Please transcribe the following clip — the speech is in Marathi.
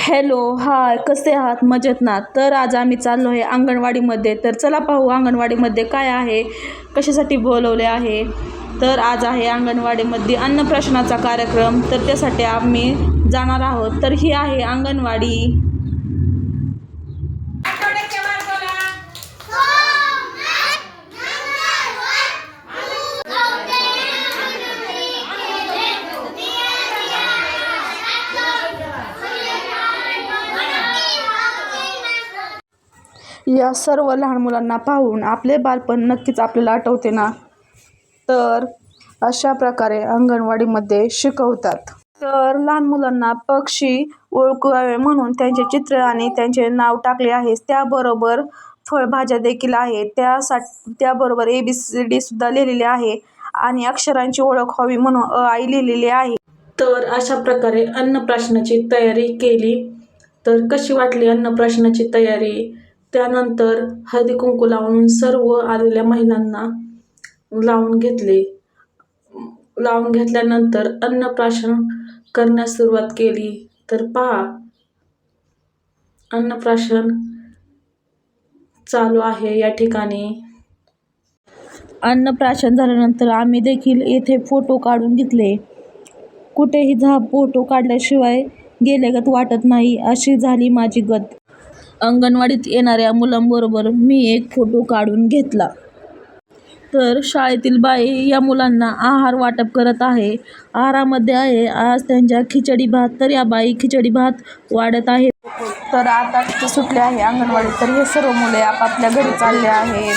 हॅलो, हाय, कसे आहात? मजेत ना? तर आज आम्ही चाललो आहे अंगणवाडीमध्ये. तर चला पाहू अंगणवाडीमध्ये काय आहे, कशासाठी बोलवले आहे. तर आज आहे अंगणवाडीमध्ये अन्नप्राशनाचा कार्यक्रम, तर त्यासाठी आम्ही जाणार आहोत. तर ही आहे अंगणवाडी. या सर्व लहान मुलांना पाहून आपले बालपण नक्कीच आपल्याला आठवते ना. तर अशा प्रकारे अंगणवाडीमध्ये शिकवतात. तर लहान मुलांना पक्षी ओळखावे म्हणून त्यांचे चित्र आणि त्यांचे नाव टाकले आहे. त्याबरोबर फळभाज्या देखील आहेत. त्याबरोबर ABCD सुद्धा लिहिलेले आहे आणि अक्षरांची ओळख व्हावी म्हणून अ आ इ लिहिलेले आहे. तर अशा प्रकारे अन्नप्राशनाची तयारी केली. तर कशी वाटली अन्नप्राशनाची तयारी? त्यानंतर हळदी कुंकू लावून सर्व आलेल्या महिलांना लावून घेतल्यानंतर अन्नप्राशन करण्यास सुरुवात केली. तर पहा, अन्नप्राशन चालू आहे या ठिकाणी. अन्नप्राशन झाल्यानंतर आम्ही देखील येथे फोटो काढून घेतले. कुठेही फोटो काढल्याशिवाय गेल्यागत वाटत नाही, अशी झाली माझी गत. अंगणवाडीत येणाऱ्या मुलांबरोबर मी एक फोटो काढून घेतला. तर शाळेतील बाई या मुलांना आहार वाटप करत आहे. आहारामध्ये आहे आज त्यांच्या खिचडी भात. तर या बाई खिचडी भात वाढत आहे. तर आता सुटले आहे अंगणवाडी. तर हे सर्व मुले आपापल्या घरी चालले आहेत.